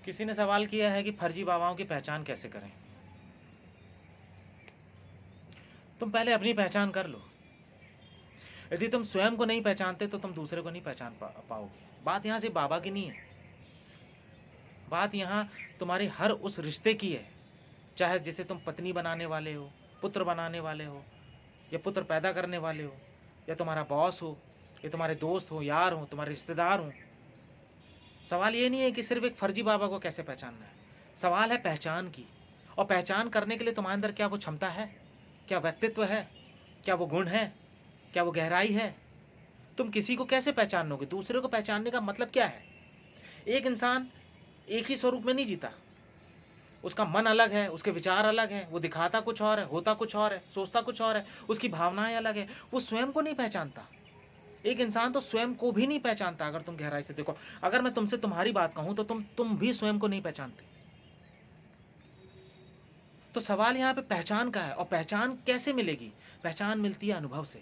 किसी ने सवाल किया है कि फर्जी बाबाओं की पहचान कैसे करें। तुम पहले अपनी पहचान कर लो। यदि तुम स्वयं को नहीं पहचानते तो तुम दूसरे को नहीं पहचान पाओगे। बात यहाँ से बाबा की नहीं है, बात यहाँ तुम्हारे हर उस रिश्ते की है, चाहे जिसे तुम पत्नी बनाने वाले हो, पुत्र बनाने वाले हो, या पुत्र पैदा करने वाले हो, या तुम्हारा बॉस हो, या तुम्हारे दोस्त हो, यार हो, तुम्हारे रिश्तेदार हो। सवाल ये नहीं है कि सिर्फ एक फर्जी बाबा को कैसे पहचानना है, सवाल है पहचान की। और पहचान करने के लिए तुम्हारे अंदर क्या वो क्षमता है, क्या व्यक्तित्व है, क्या वो गुण है, क्या वो गहराई है। तुम किसी को कैसे पहचानोगे? दूसरे को पहचानने का मतलब क्या है? एक इंसान एक ही स्वरूप में नहीं जीता, उसका मन अलग है, उसके विचार अलग है, वो दिखाता कुछ और है, होता कुछ और है, सोचता कुछ और है, उसकी भावनाएं अलग है, वो स्वयं को नहीं पहचानता। एक इंसान तो स्वयं को भी नहीं पहचानता। अगर तुम गहराई से देखो, अगर मैं तुमसे तुम्हारी बात कहूं तो तुम भी स्वयं को नहीं पहचानते। तो सवाल यहाँ पे पहचान का है। और पहचान कैसे मिलेगी? पहचान मिलती है अनुभव से,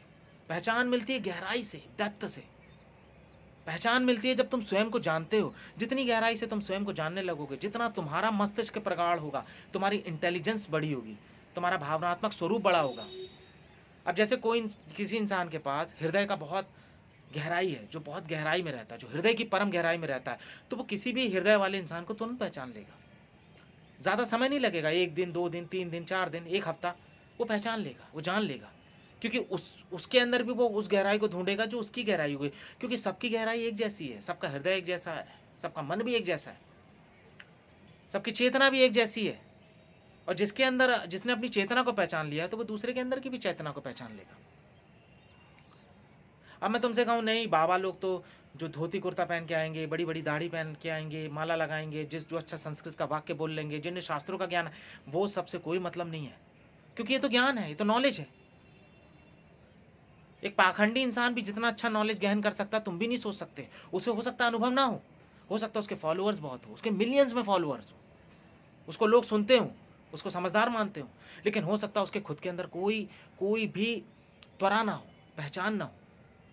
पहचान मिलती है गहराई से, डेप्थ से। पहचान मिलती है जब तुम स्वयं को जानते हो। जितनी गहराई से तुम स्वयं को जानने लगोगे, जितना तुम्हारा मस्तिष्क प्रगाढ़ होगा, तुम्हारी इंटेलिजेंस बड़ी होगी, तुम्हारा भावनात्मक स्वरूप बड़ा होगा। अब जैसे किसी इंसान के पास हृदय का बहुत गहराई है, जो बहुत गहराई में रहता है, जो हृदय की परम गहराई में रहता है, तो वो किसी भी हृदय वाले इंसान को तुरंत पहचान लेगा। ज़्यादा समय नहीं लगेगा, 1 दिन, 2 दिन, 3 दिन, 4 दिन, 1 हफ्ता, वो पहचान लेगा, वो जान लेगा। क्योंकि उसके अंदर भी वो उस गहराई को ढूंढेगा जो उसकी गहराई हुई। क्योंकि सबकी गहराई एक जैसी है, सबका हृदय एक जैसा है, सबका मन भी एक जैसा है, सबकी चेतना भी एक जैसी है। और जिसने अपनी चेतना को पहचान लिया है, तो वो दूसरे के अंदर की भी चेतना को पहचान लेगा। अब मैं तुमसे कहूँ नहीं, बाबा लोग तो जो धोती कुर्ता पहन के आएंगे, बड़ी बड़ी दाढ़ी पहन के आएंगे, माला लगाएंगे, जो अच्छा संस्कृत का वाक्य बोल लेंगे, जिन्हें शास्त्रों का ज्ञान है, वो सबसे कोई मतलब नहीं है। क्योंकि ये तो ज्ञान है, ये तो नॉलेज है। एक पाखंडी इंसान भी जितना अच्छा नॉलेज गहन कर सकता है, तुम भी नहीं सोच सकते। उसे हो सकता है अनुभव ना हो सकता है उसके फॉलोअर्स बहुत हो, उसके मिलियंस में फॉलोअर्स हो, उसको लोग सुनते हो, उसको समझदार मानते हो, लेकिन हो सकता है उसके खुद के अंदर कोई भी त्वरा ना हो, पहचान ना हो,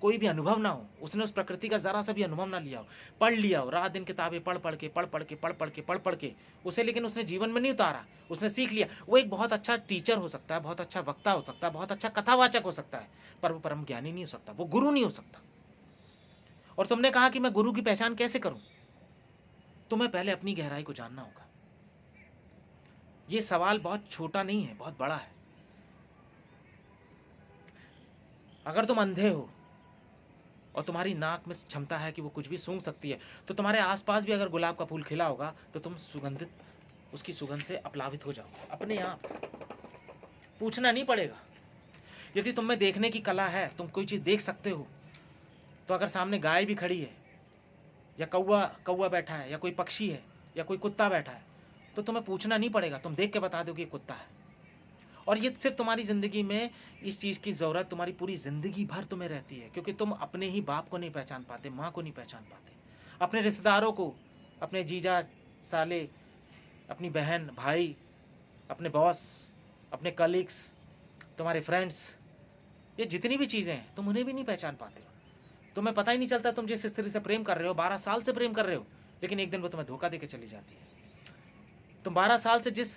कोई भी अनुभव ना हो, उसने उस प्रकृति का जरा सा भी अनुभव ना लिया हो। पढ़ लिया हो, रात दिन किताबें पढ़ के उसे, लेकिन उसने जीवन में नहीं उतारा, उसने सीख लिया। वो एक बहुत अच्छा टीचर हो सकता है, बहुत अच्छा वक्ता हो सकता है, बहुत अच्छा कथावाचक हो सकता है, पर वो परम ज्ञानी नहीं हो सकता, वो गुरु नहीं हो सकता। और तुमने कहा कि मैं गुरु की पहचान कैसे करूं? तुम्हें पहले अपनी गहराई को जानना होगा। ये सवाल बहुत छोटा नहीं है, बहुत बड़ा है। अगर तुम अंधे हो और तुम्हारी नाक में क्षमता है कि वो कुछ भी सूंघ सकती है, तो तुम्हारे आसपास भी अगर गुलाब का फूल खिला होगा तो तुम उसकी सुगंध से अपलावित हो जाओगे अपने आप। पूछना नहीं पड़ेगा। यदि तुम में देखने की कला है, तुम कोई चीज़ देख सकते हो, तो अगर सामने गाय भी खड़ी है, या कौवा बैठा है, या कोई पक्षी है, या कोई कुत्ता बैठा है, तो तुम्हें पूछना नहीं पड़ेगा, तुम देख के बता दो कि ये कुत्ता है। और ये सिर्फ तुम्हारी ज़िंदगी में इस चीज़ की ज़रूरत तुम्हारी पूरी ज़िंदगी भर तुम्हें रहती है, क्योंकि तुम अपने ही बाप को नहीं पहचान पाते, माँ को नहीं पहचान पाते, अपने रिश्तेदारों को, अपने जीजा साले, अपनी बहन भाई, अपने बॉस, अपने कलीग्स, तुम्हारे फ्रेंड्स, ये जितनी भी चीज़ें हैं तुम उन्हें भी नहीं पहचान पाते हो। तुम्हें पता ही नहीं चलता तुम जिस स्त्री से प्रेम कर रहे हो, 12 साल से प्रेम कर रहे हो, लेकिन एक दिन वो तुम्हें धोखा देके चली जाती है। तुम 12 साल से जिस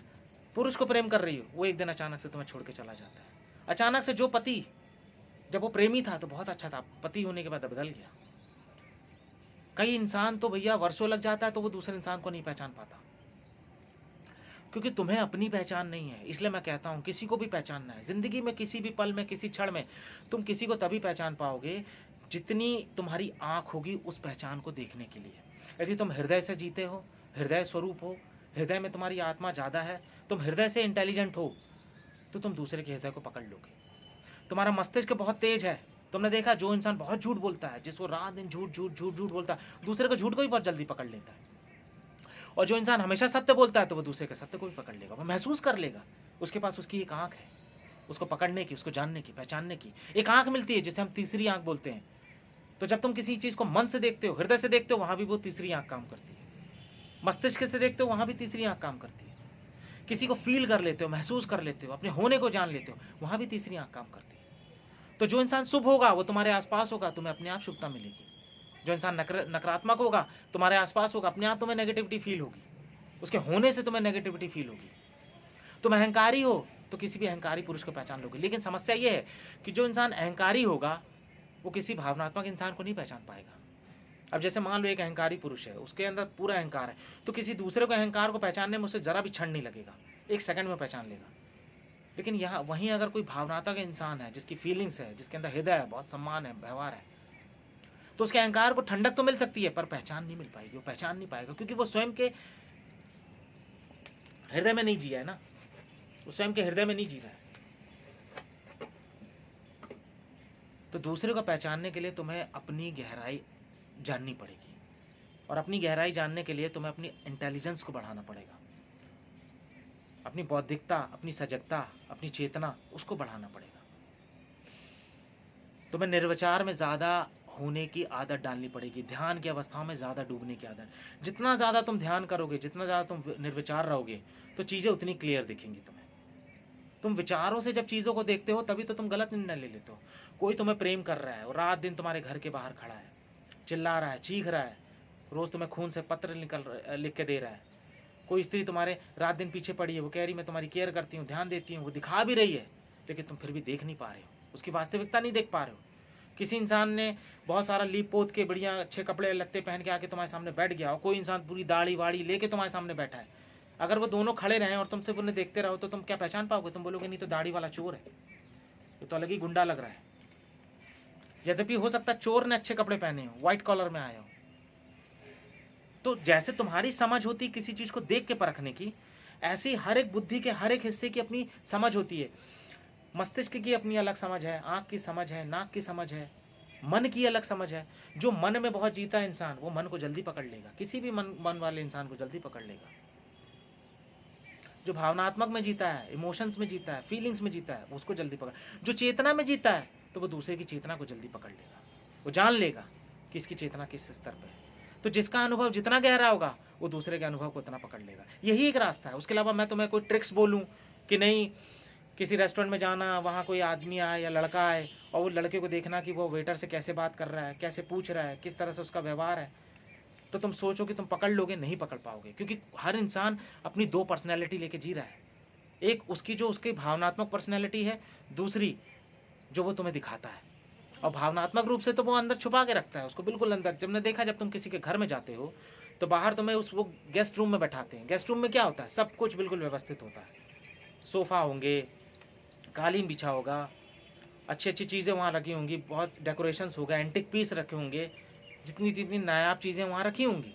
पुरुष को प्रेम कर रही हो, वो एक दिन अचानक से तुम्हें छोड़ के चला जाता है। अचानक से जो पति, जब वो प्रेमी था तो बहुत अच्छा था, पति होने के बाद बदल गया। कई इंसान तो भैया वर्षों लग जाता है तो वो दूसरे इंसान को नहीं पहचान पाता, क्योंकि तुम्हें अपनी पहचान नहीं है। इसलिए मैं कहता हूँ किसी को भी पहचानना है जिंदगी में, किसी भी पल में, किसी क्षण में, तुम किसी को तभी पहचान पाओगे जितनी तुम्हारी आंख होगी उस पहचान को देखने के लिए। यदि तुम हृदय से जीते हो, हृदय स्वरूप हो, हृदय में तुम्हारी आत्मा ज़्यादा है, तुम हृदय से इंटेलिजेंट हो, तो तुम दूसरे के हृदय को पकड़ लोगे। तुम्हारा मस्तिष्क बहुत तेज है। तुमने देखा जो इंसान बहुत झूठ बोलता है, जिसको रात दिन झूठ झूठ झूठ झूठ बोलता है, दूसरे को झूठ को भी बहुत जल्दी पकड़ लेता है। और जो इंसान हमेशा सत्य बोलता है तो वो दूसरे के सत्य को भी पकड़ लेगा, वो महसूस कर लेगा। उसके पास उसकी एक आंख है, उसको पकड़ने की, उसको जानने की, पहचानने की एक आंख मिलती है, जिसे हम तीसरी आंख बोलते हैं। तो जब तुम किसी चीज़ को मन से देखते हो, हृदय से देखते हो, वहाँ भी वो तीसरी आंख काम करती है। मस्तिष्क से देखते हो, वहाँ भी तीसरी आंख काम करती है। किसी को फील कर लेते हो, महसूस कर लेते हो, अपने होने को जान लेते हो, वहाँ भी तीसरी आंख काम करती है। तो जो इंसान शुभ होगा वो तुम्हारे आसपास होगा, तुम्हें अपने आप शुभता मिलेगी। जो इंसान नकारात्मक होगा, तुम्हारे आसपास होगा, अपने आप तुम्हें नेगेटिविटी फील होगी। उसके होने से तुम्हें नेगेटिविटी फील होगी। तुम अहंकारी हो तो किसी भी अहंकारी पुरुष को पहचान लोगे, लेकिन समस्या ये है कि जो इंसान अहंकारी होगा वो किसी भावनात्मक इंसान को नहीं पहचान पाएगा। अब जैसे मान लो एक अहंकारी पुरुष है, उसके अंदर पूरा अहंकार है, तो किसी दूसरे को अहंकार को पहचानने में उसे जरा भी क्षण नहीं लगेगा, एक सेकंड में पहचान लेगा। लेकिन यहाँ वहीं अगर कोई भावनात्मक इंसान है, जिसकी फीलिंग्स है, जिसके अंदर हृदय है, बहुत सम्मान है, व्यवहार है, तो उसके अहंकार को ठंडक तो मिल सकती है पर पहचान नहीं मिल पाएगी, वो पहचान नहीं पाएगा, क्योंकि वो स्वयं के हृदय में नहीं जिया है ना, वो स्वयं के हृदय में नहीं जी रहा है। तो दूसरे को पहचानने के लिए तुम्हें अपनी गहराई जाननी पड़ेगी, और अपनी गहराई जानने के लिए तुम्हें अपनी इंटेलिजेंस को बढ़ाना पड़ेगा, अपनी बौद्धिकता, अपनी सजगता, अपनी चेतना, उसको बढ़ाना पड़ेगा। तुम्हें निर्विचार में ज़्यादा होने की आदत डालनी पड़ेगी, ध्यान की अवस्थाओं में ज़्यादा डूबने की आदत। जितना ज़्यादा तुम ध्यान करोगे, जितना ज़्यादा तुम निर्विचार रहोगे, तो चीज़ें उतनी क्लियर दिखेंगी तुम्हें। तुम विचारों से जब चीज़ों को देखते हो तभी तो तुम गलत निर्णय ले लेते हो। कोई तुम्हें प्रेम कर रहा है और रात दिन तुम्हारे घर के बाहर खड़ा है, चिल्ला रहा है, चीख रहा है, रोज़ तुम्हें खून से पत्र लिख के दे रहा है। कोई स्त्री तुम्हारे रात दिन पीछे पड़ी है, वो कह रही मैं तुम्हारी केयर करती हूँ, ध्यान देती हूँ, वो दिखा भी रही है, लेकिन तुम फिर भी देख नहीं पा रहे हो, उसकी वास्तविकता नहीं देख पा रहे हो। किसी इंसान ने बहुत सारा लीप पोत के बढ़िया अच्छे कपड़े लत्ते पहन के आके तुम्हारे सामने बैठ गया, और कोई इंसान पूरी दाढ़ी वाड़ी लेके तुम्हारे सामने बैठा है। अगर वो दोनों खड़े रहें और तुम सिर्फ उन्हें देखते रहो तो तुम क्या पहचान पाओगे? तुम बोलोगे नहीं तो दाढ़ी वाला चोर है, ये तो अलग ही गुंडा लग रहा है। यद्यपि हो सकता है चोर ने अच्छे कपड़े पहने हो, व्हाइट कॉलर में आए हो। तो जैसे तुम्हारी समझ होती है किसी चीज को देख के परखने की, ऐसी हर एक बुद्धि के हर एक हिस्से की अपनी समझ होती है। मस्तिष्क की अपनी अलग समझ है, आंख की समझ है, नाक की समझ है, मन की अलग समझ है। जो मन में बहुत जीता है इंसान, वो मन को जल्दी पकड़ लेगा, किसी भी मन वाले इंसान को जल्दी पकड़ लेगा। जो भावनात्मक में जीता है, इमोशंस में जीता है, फीलिंग्स में जीता है, उसको जल्दी पकड़। जो चेतना में जीता है तो वो दूसरे की चेतना को जल्दी पकड़ लेगा, वो जान लेगा कि इसकी चेतना किस स्तर पे है। तो जिसका अनुभव जितना गहरा होगा वो दूसरे के अनुभव को उतना पकड़ लेगा। यही एक रास्ता है। उसके अलावा मैं तुम्हें कोई ट्रिक्स बोलूँ कि नहीं, किसी रेस्टोरेंट में जाना, वहाँ कोई आदमी आए या लड़का आए और वो लड़के को देखना कि वो वेटर से कैसे बात कर रहा है, कैसे पूछ रहा है, किस तरह से उसका व्यवहार है, तो तुम सोचो कि तुम पकड़ लोगे? नहीं पकड़ पाओगे, क्योंकि हर इंसान अपनी दो पर्सनैलिटी लेके जी रहा है। एक उसकी जो उसकी भावनात्मक पर्सनैलिटी है, दूसरी जो वो तुम्हें दिखाता है। और भावनात्मक रूप से तो वो अंदर छुपा के रखता है उसको बिल्कुल अंदर। जब ने देखा, जब तुम किसी के घर में जाते हो तो बाहर तुम्हें वो गेस्ट रूम में बैठाते हैं। गेस्ट रूम में क्या होता है? सब कुछ बिल्कुल व्यवस्थित होता है, सोफ़ा होंगे, कालीन बिछा होगा, अच्छी अच्छी चीज़ें वहाँ रखी होंगी, बहुत डेकोरेशंस होगा, एंटिक पीस रखे होंगे, जितनी जितनी नायाब चीज़ें वहाँ रखी होंगी,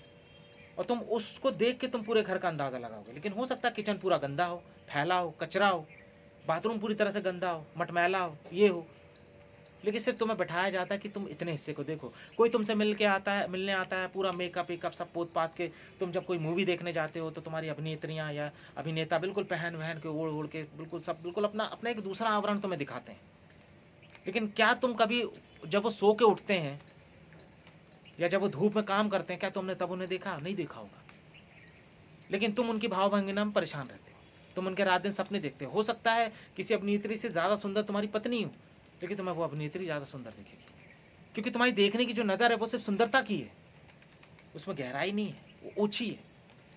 और तुम उसको देख के तुम पूरे घर का अंदाज़ा लगाओगे। लेकिन हो सकता है किचन पूरा गंदा हो, फैला हो, कचरा हो, बाथरूम पूरी तरह से गंदा हो, मटमैला हो, ये हो, लेकिन सिर्फ तुम्हें बैठाया जाता है कि तुम इतने हिस्से को देखो। कोई तुमसे मिलने आता है, पूरा मेकअप वेकअप सब पोत पात के। तुम जब कोई मूवी देखने जाते हो तो तुम्हारी अभिनेत्रियाँ या अभिनेता बिल्कुल पहन वहन के, ओढ़ ओढ़ के, बिल्कुल सब बिल्कुल अपना अपना एक दूसरा आवरण तुम्हें दिखाते हैं। लेकिन क्या तुम कभी जब वो सो के उठते हैं या जब वो धूप में काम करते हैं, क्या तुमने तब उन्हें देखा? नहीं देखा होगा। लेकिन तुम उनकी भावभंगिमा में परेशान रहते हो, तुम उनके रात दिन सपने देखते हो। हो सकता है किसी अभिनेत्री से ज़्यादा सुंदर तुम्हारी पत्नी हो, लेकिन तुम्हें वो अभिनेत्री ज़्यादा सुंदर दिखेगी, क्योंकि तुम्हारी देखने की जो नज़र है वो सिर्फ सुंदरता की है, उसमें गहराई नहीं है, वो ऊँची है,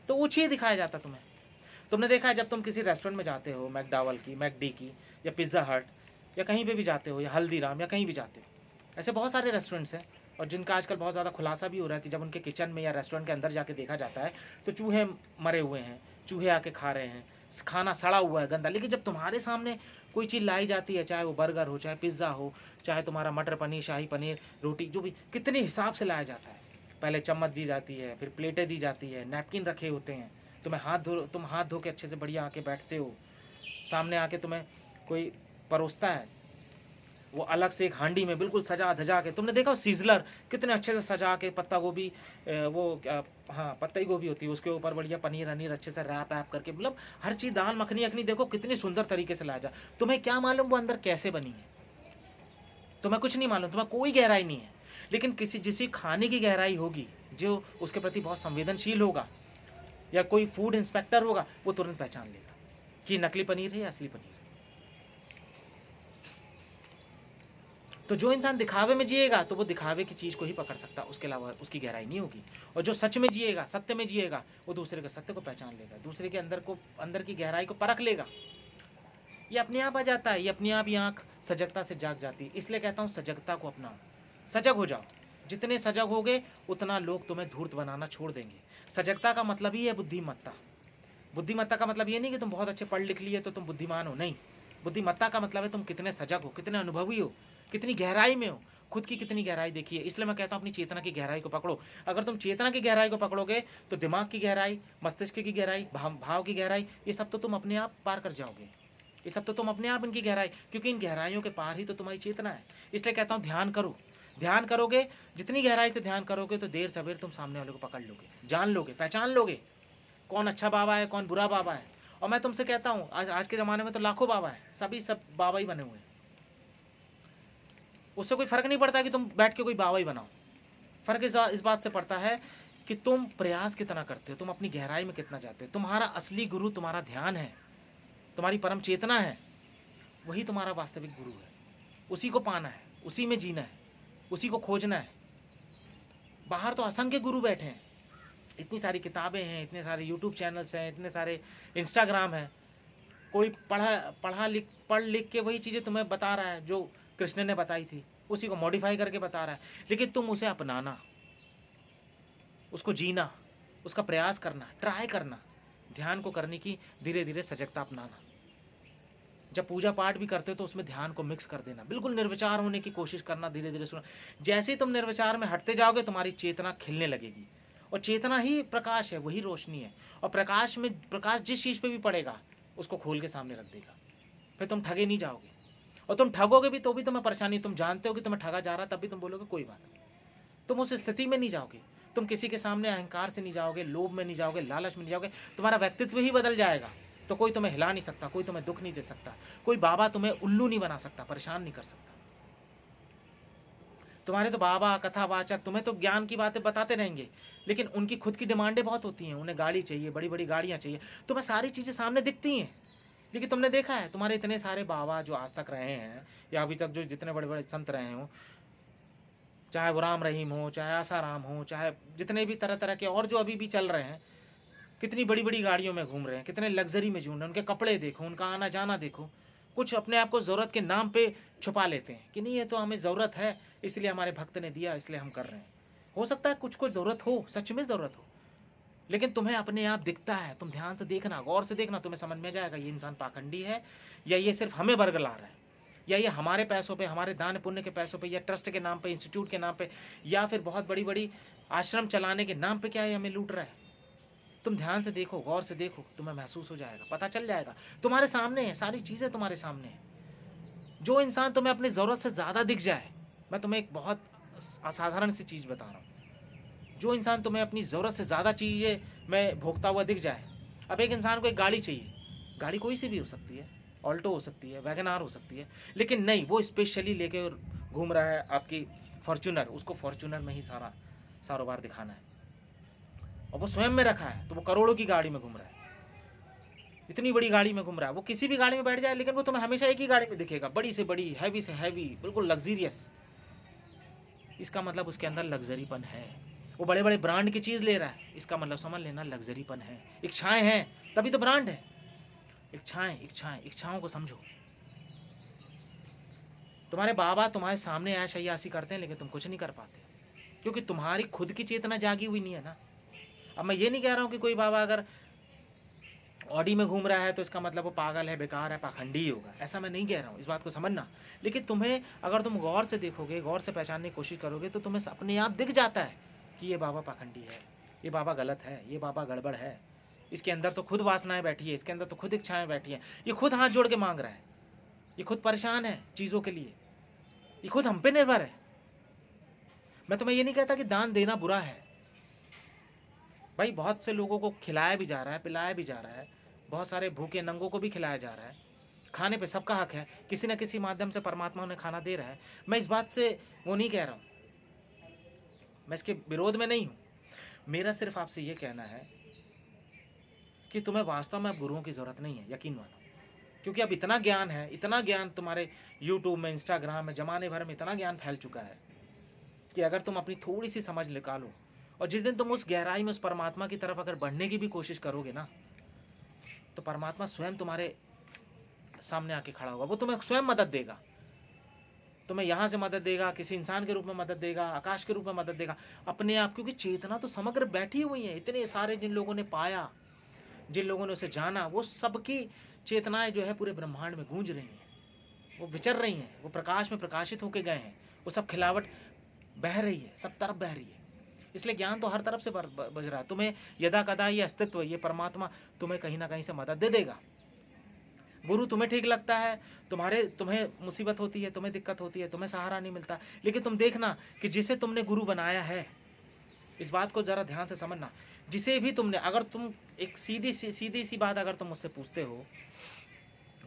तो ऊँची ही दिखाया जाता तुम्हें। तुमने देखा है जब तुम किसी रेस्टोरेंट में जाते हो, मैकडॉवेल की, मैकडी की, या पिज़्ज़ा हट, या कहीं पे भी जाते हो, या हल्दीराम, या कहीं भी जाते हो, ऐसे बहुत सारे रेस्टोरेंट्स हैं, और जिनका आजकल बहुत ज़्यादा खुलासा भी हो रहा है कि जब उनके किचन में या रेस्टोरेंट के अंदर जाके देखा जाता है तो चूहे मरे हुए हैं, चूहे आके खा रहे हैं, खाना सड़ा हुआ है, गंदा। लेकिन जब तुम्हारे सामने कोई चीज़ लाई जाती है, चाहे वो बर्गर हो, चाहे पिज़्ज़ा हो, चाहे तुम्हारा मटर पनीर, शाही पनीर, रोटी, जो भी, कितने हिसाब से लाया जाता है। पहले चम्मच दी जाती है, फिर प्लेटें दी जाती है, नैपकिन रखे होते हैं, तुम हाथ धो के अच्छे से बढ़िया आके बैठते हो, सामने आके तुम्हें कोई परोसता है, वो अलग से एक हांडी में बिल्कुल सजा धजा के। तुमने देखा सीजलर कितने अच्छे से सजा के, पत्ता गोभी, पत्ता गोभी होती है, उसके ऊपर बढ़िया पनीर अनीर अच्छे से रैप ऐप करके, मतलब हर चीज़, दाल मखनी अखनी देखो कितनी सुंदर तरीके से लाया जा। तुम्हें क्या मालूम वो अंदर कैसे बनी है? तुम्हें कुछ नहीं मालूम, तुम्हें कोई गहराई नहीं है। लेकिन जिसी खाने की गहराई होगी, जो उसके प्रति बहुत संवेदनशील होगा, या कोई फूड इंस्पेक्टर होगा, वो तुरंत पहचान लेगा कि नकली पनीर है या असली पनीर है। तो जो इंसान दिखावे में जिएगा तो वो दिखावे की चीज़ को ही पकड़ सकता है, उसके अलावा उसकी गहराई नहीं होगी। और जो सच में जिएगा, सत्य में जिएगा, वो दूसरे के सत्य को पहचान लेगा, दूसरे के अंदर की गहराई को परख लेगा। ये अपने आप आ जाता है, ये अपने आप ही आँख सजगता से जाग जाती है। इसलिए कहता हूँ सजगता को अपनाओ, सजग हो जाओ। जितने सजग होगे उतना लोग तुम्हें धूर्त बनाना छोड़ देंगे। सजगता का मतलब ही है बुद्धिमत्ता। बुद्धिमत्ता का मतलब ये नहीं कि तुम बहुत अच्छे पढ़ लिख लिए तो तुम बुद्धिमान हो, नहीं। बुद्धिमत्ता का मतलब है तुम कितने सजग हो, कितने अनुभवी हो, कितनी गहराई में हो, खुद की कितनी गहराई देखी है। इसलिए मैं कहता हूँ अपनी चेतना की गहराई को पकड़ो। अगर तुम चेतना की गहराई को पकड़ोगे तो दिमाग की गहराई, मस्तिष्क की गहराई, भाव की गहराई, ये सब तो तुम अपने आप पार कर जाओगे। ये सब तो तुम अपने आप इनकी गहराई, क्योंकि इन गहराइयों के पार ही तो तुम्हारी चेतना है। इसलिए कहता हूँ ध्यान करो। ध्यान करोगे, जितनी गहराई से ध्यान करोगे तो देर सवेर तुम सामने वाले को पकड़ लोगे, जान लोगे, पहचान लोगे कौन अच्छा बाबा है, कौन बुरा बाबा है। और मैं तुमसे कहता हूँ आज के ज़माने में तो लाखों बाबा हैं, सब बाबा ही बने हुए हैं। उससे कोई फ़र्क नहीं पड़ता कि तुम बैठ के कोई बाबा ही बनाओ। फ़र्क इस बात से पड़ता है कि तुम प्रयास कितना करते हो, तुम अपनी गहराई में कितना जाते हो। तुम्हारा असली गुरु तुम्हारा ध्यान है, तुम्हारी परम चेतना है, वही तुम्हारा वास्तविक गुरु है। उसी को पाना है, उसी में जीना है, उसी को खोजना है। बाहर तो असंख्य गुरु बैठे हैं, इतनी सारी किताबें हैं, इतने सारे यूट्यूब चैनल्स हैं, इतने सारे इंस्टाग्राम हैं। कोई पढ़ लिख के वही चीज़ें तुम्हें बता रहा है जो कृष्ण ने बताई थी, उसी को मॉडिफाई करके बता रहा है। लेकिन तुम उसे अपनाना, उसको जीना, उसका प्रयास करना, ट्राई करना, ध्यान को करने की धीरे धीरे सजगता अपनाना। जब पूजा पाठ भी करते हो तो उसमें ध्यान को मिक्स कर देना, बिल्कुल निर्विचार होने की कोशिश करना, धीरे धीरे सुना। जैसे ही तुम निर्विचार में हटते जाओगे तुम्हारी चेतना खिलने लगेगी, और चेतना ही प्रकाश है, वही रोशनी है। और प्रकाश जिस चीज़ पे भी पड़ेगा उसको खोल के सामने रख देगा, फिर तुम ठगे नहीं जाओगे। और तुम ठगोगे भी तो भी तुम्हें परेशानी, तुम जानते हो कि तुम्हें ठगा जा रहा, तब भी तुम बोलोगे कोई बात नहीं। तुम उस स्थिति में नहीं जाओगे, तुम किसी के सामने अहंकार से नहीं जाओगे, लोभ में नहीं जाओगे, लालच में नहीं जाओगे। तुम्हारा व्यक्तित्व ही बदल जाएगा। तो कोई तुम्हें हिला नहीं सकता, कोई तुम्हें दुख नहीं दे सकता, कोई बाबा तुम्हें उल्लू नहीं बना सकता, परेशान नहीं कर सकता। तुम्हारे तो बाबा, कथावाचक तुम्हें तो ज्ञान की बातें बताते रहेंगे, लेकिन उनकी खुद की डिमांडें बहुत होती हैं। उन्हें गाड़ी चाहिए, बड़ी बड़ी गाड़ियाँ चाहिए, तुम्हें सारी चीज़ें सामने दिखती हैं। लेकिन तुमने देखा है तुम्हारे इतने सारे बाबा जो आज तक रहे हैं, या अभी तक जो जितने बड़े बड़े संत रहे हों, चाहे वो राम रहीम हो, चाहे आसाराम हो, चाहे जितने भी तरह तरह के और जो अभी भी चल रहे हैं, कितनी बड़ी बड़ी गाड़ियों में घूम रहे हैं, कितने लग्जरी में झूम रहे हैं। उनके कपड़े देखो, उनका आना जाना देखो। कुछ अपने आप को ज़रूरत के नाम पे छुपा लेते हैं कि नहीं ये तो हमें ज़रूरत है, इसलिए हमारे भक्त ने दिया, इसलिए हम कर रहे हैं। हो सकता है कुछ को ज़रूरत हो, सच में ज़रूरत हो, लेकिन तुम्हें अपने आप दिखता है। तुम ध्यान से देखना, गौर से देखना, तुम्हें समझ में जाएगा ये इंसान पाखंडी है, या ये सिर्फ हमें बरगला रहा है, या ये हमारे पैसों पे, हमारे दान पुण्य के पैसों पे, या ट्रस्ट के नाम पे, इंस्टीट्यूट के नाम पे, या फिर बहुत बड़ी बड़ी आश्रम चलाने के नाम पे क्या है हमें लूट रहा है। तुम ध्यान से देखो, गौर से देखो, तुम्हें महसूस हो जाएगा, पता चल जाएगा। तुम्हारे सामने है, सारी चीज़ें तुम्हारे सामने है। जो इंसान तुम्हें अपनी ज़रूरत से ज़्यादा दिख जाए, मैं तुम्हें एक बहुत असाधारण सी चीज़ बता रहा हूँ, जो इंसान तुम्हें अपनी ज़रूरत से ज़्यादा चीज़ें में भोगता हुआ दिख जाए। अब एक इंसान को एक गाड़ी चाहिए, गाड़ी कोई सी भी हो सकती है, ऑल्टो हो सकती है, वैगन आर हो सकती है, लेकिन नहीं, वो स्पेशली लेके घूम रहा है आपकी फॉर्च्यूनर, उसको फॉर्च्यूनर में ही सारा कारोबार दिखाना है, और वो स्वयं में रखा है, तो वो करोड़ों की गाड़ी में घूम रहा है, इतनी बड़ी गाड़ी में घूम रहा है। वो किसी भी गाड़ी में बैठ जाए, लेकिन वो तुम्हें हमेशा एक ही गाड़ी में दिखेगा, बड़ी से बड़ी, हैवी से हैवी, बिल्कुल लग्जीरियस। इसका मतलब उसके अंदर लग्जरीपन है। वो बड़े बड़े ब्रांड की चीज़ ले रहा है, इसका मतलब समझ लेना लग्जरीपन है। इच्छाएं हैं तभी तो ब्रांड है। इच्छाएं, इच्छाएं, इच्छाओं को समझो। तुम्हारे बाबा तुम्हारे सामने ऐश अय्यासी करते हैं, लेकिन तुम कुछ नहीं कर पाते, क्योंकि तुम्हारी खुद की चेतना जागी हुई नहीं है ना। अब मैं ये नहीं कह रहा हूँ कि कोई बाबा अगर ऑडी में घूम रहा है तो इसका मतलब वो पागल है, बेकार है, पाखंडी ही होगा, ऐसा मैं नहीं कह रहा हूँ, इस बात को समझना। लेकिन तुम्हें, अगर तुम गौर से देखोगे, गौर से पहचानने की कोशिश करोगे, तो तुम्हें अपने आप दिख जाता है कि ये बाबा पाखंडी है, ये बाबा गलत है, ये बाबा गड़बड़ है, इसके अंदर तो खुद वासनाएं बैठी है, इसके अंदर तो खुद इच्छाएं बैठी हैं, ये खुद हाथ जोड़ के मांग रहा है, ये खुद परेशान है चीज़ों के लिए, ये खुद हम पे निर्भर है। मैं तुम्हें ये नहीं कहता कि दान देना बुरा है भाई, बहुत से लोगों को खिलाया भी जा रहा है, पिलाया भी जा रहा है, बहुत सारे भूखे नंगों को भी खिलाया जा रहा है, खाने पे सबका हक है, किसी न किसी माध्यम से परमात्मा उन्हें खाना दे रहा है। मैं इस बात से वो नहीं कह रहा हूँ, मैं इसके विरोध में नहीं हूँ। मेरा सिर्फ आपसे ये कहना है कि तुम्हें वास्तव में अब गुरुओं की ज़रूरत नहीं है, यकीन मानो, क्योंकि अब इतना ज्ञान है, इतना ज्ञान तुम्हारे यूट्यूब में, इंस्टाग्राम में, जमाने भर में इतना ज्ञान फैल चुका है कि अगर तुम अपनी थोड़ी सी समझ निकालो और जिस दिन तुम उस गहराई में उस परमात्मा की तरफ अगर बढ़ने की भी कोशिश करोगे ना, तो परमात्मा स्वयं तुम्हारे सामने आके खड़ा होगा। वो तुम्हें स्वयं मदद देगा, तुम्हें यहाँ से मदद देगा, किसी इंसान के रूप में मदद देगा, आकाश के रूप में मदद देगा, अपने आप। क्योंकि चेतना तो समग्र बैठी हुई है। इतने सारे जिन लोगों ने पाया, जिन लोगों ने उसे जाना, वो सबकी चेतनाएं जो है पूरे ब्रह्मांड में गूंज रही हैं, वो विचर रही हैं, वो प्रकाश में प्रकाशित होके गए हैं, वो सब खिलावट बह रही है, सब तरफ बह रही है। इसलिए ज्ञान तो हर तरफ से बज रहा है। तुम्हें यदा कदा ये अस्तित्व, ये परमात्मा तुम्हें कहीं ना कहीं से मदद दे देगा। गुरु तुम्हें ठीक लगता है, तुम्हें मुसीबत होती है, तुम्हें दिक्कत होती है, तुम्हें सहारा नहीं मिलता, लेकिन तुम देखना कि जिसे तुमने गुरु बनाया है, इस बात को जरा ध्यान से समझना, जिसे भी तुमने, अगर तुम एक सीधी सी बात अगर तुम मुझसे पूछते हो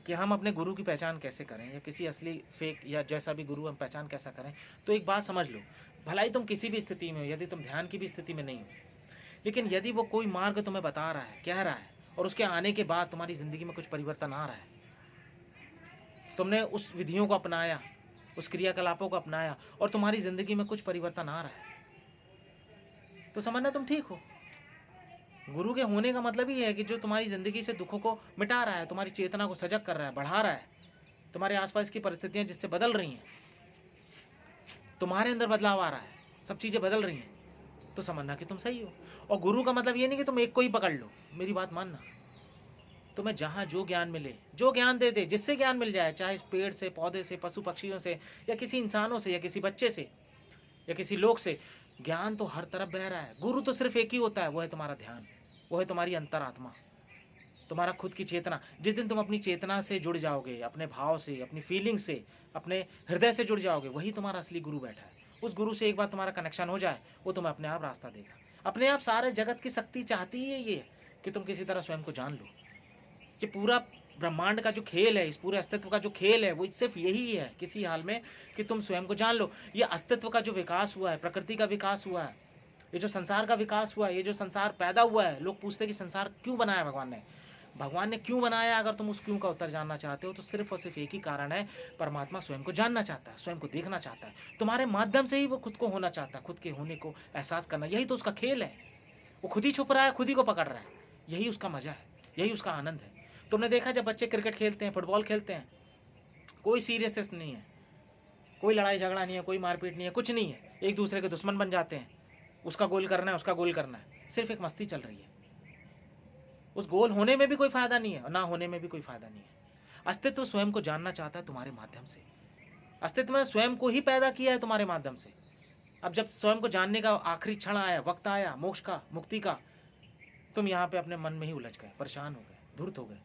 कि हम अपने गुरु की पहचान कैसे करें, या किसी असली फेक या जैसा भी गुरु हम पहचान कैसा करें, तो एक बात समझ लो, भलाई तुम किसी भी स्थिति में हो, यदि तुम ध्यान की भी स्थिति में नहीं हो, लेकिन यदि वो कोई मार्ग तुम्हें बता रहा है, कह रहा है, और उसके आने के बाद तुम्हारी जिंदगी में कुछ परिवर्तन आ रहा है, तुमने उस विधियों को अपनाया, उस क्रियाकलापों को अपनाया और तुम्हारी जिंदगी में कुछ परिवर्तन आ रहा है, तो समझना तुम ठीक हो। गुरु के होने का मतलब ही है कि जो तुम्हारी जिंदगी से दुखों को मिटा रहा है, तुम्हारी चेतना को सजग कर रहा है, बढ़ा रहा है, तुम्हारे आसपास की परिस्थितियां जिससे बदल रही हैं, तुम्हारे अंदर बदलाव आ रहा है, सब चीजें बदल रही हैं, तो समझना कि तुम सही हो। और गुरु का मतलब ये नहीं कि तुम एक को ही पकड़ लो, मेरी बात मानना, तुम्हें जहां जो ज्ञान मिले, जो ज्ञान दे दे, जिससे ज्ञान मिल जाए, चाहे इस पेड़ से, पौधे से, पशु पक्षियों से, या किसी इंसानों से, या किसी बच्चे से, या किसी लोग से, ज्ञान तो हर तरफ बह रहा है। गुरु तो सिर्फ एक ही होता है, वो है तुम्हारा ध्यान, वो है तुम्हारी अंतरात्मा, तुम्हारा खुद की चेतना। जिस दिन तुम अपनी चेतना से जुड़ जाओगे, अपने भाव से, अपनी फीलिंग से, अपने हृदय से जुड़ जाओगे, वही तुम्हारा असली गुरु बैठा है। उस गुरु से एक बार तुम्हारा कनेक्शन हो जाए, वो तुम्हें अपने आप रास्ता देगा, अपने आप। सारे जगत की शक्ति चाहती ही है ये कि तुम किसी तरह स्वयं को जान लो। ये पूरा ब्रह्मांड का जो खेल है, इस पूरे अस्तित्व का जो खेल है, वो सिर्फ यही है किसी हाल में कि तुम स्वयं को जान लो। ये अस्तित्व का जो विकास हुआ है, प्रकृति का विकास हुआ है, ये जो संसार का विकास हुआ है, ये जो संसार पैदा हुआ है, लोग पूछते हैं कि संसार क्यों बनाया भगवान ने क्यों बनाया। अगर तुम उस क्यों का उत्तर जानना चाहते हो तो सिर्फ और सिर्फ एक ही कारण है, परमात्मा स्वयं को जानना चाहता है, स्वयं को देखना चाहता है, तुम्हारे माध्यम से ही वो खुद को होना चाहता है, खुद के होने को एहसास करना। यही तो उसका खेल है। वो खुद ही छुप रहा है, खुद ही को पकड़ रहा है, यही उसका मजा है, यही उसका आनंद है। तुमने देखा जब बच्चे क्रिकेट खेलते हैं, फुटबॉल खेलते हैं, कोई सीरियसनेस नहीं है, कोई लड़ाई झगड़ा नहीं है, कोई मारपीट नहीं है, कुछ नहीं है, एक दूसरे के दुश्मन बन जाते हैं। उसका गोल करना है, उसका गोल करना है, सिर्फ एक मस्ती चल रही है। उस गोल होने में भी कोई फायदा नहीं है और ना होने में भी कोई फायदा नहीं है। अस्तित्व स्वयं को जानना चाहता है तुम्हारे माध्यम से। अस्तित्व ने स्वयं को ही पैदा किया है तुम्हारे माध्यम से। अब जब स्वयं को जानने का आखिरी क्षण आया, वक्त आया मोक्ष का, मुक्ति का, तुम यहाँ पे अपने मन में ही उलझ गए, परेशान हो गए, धूर्त हो गए।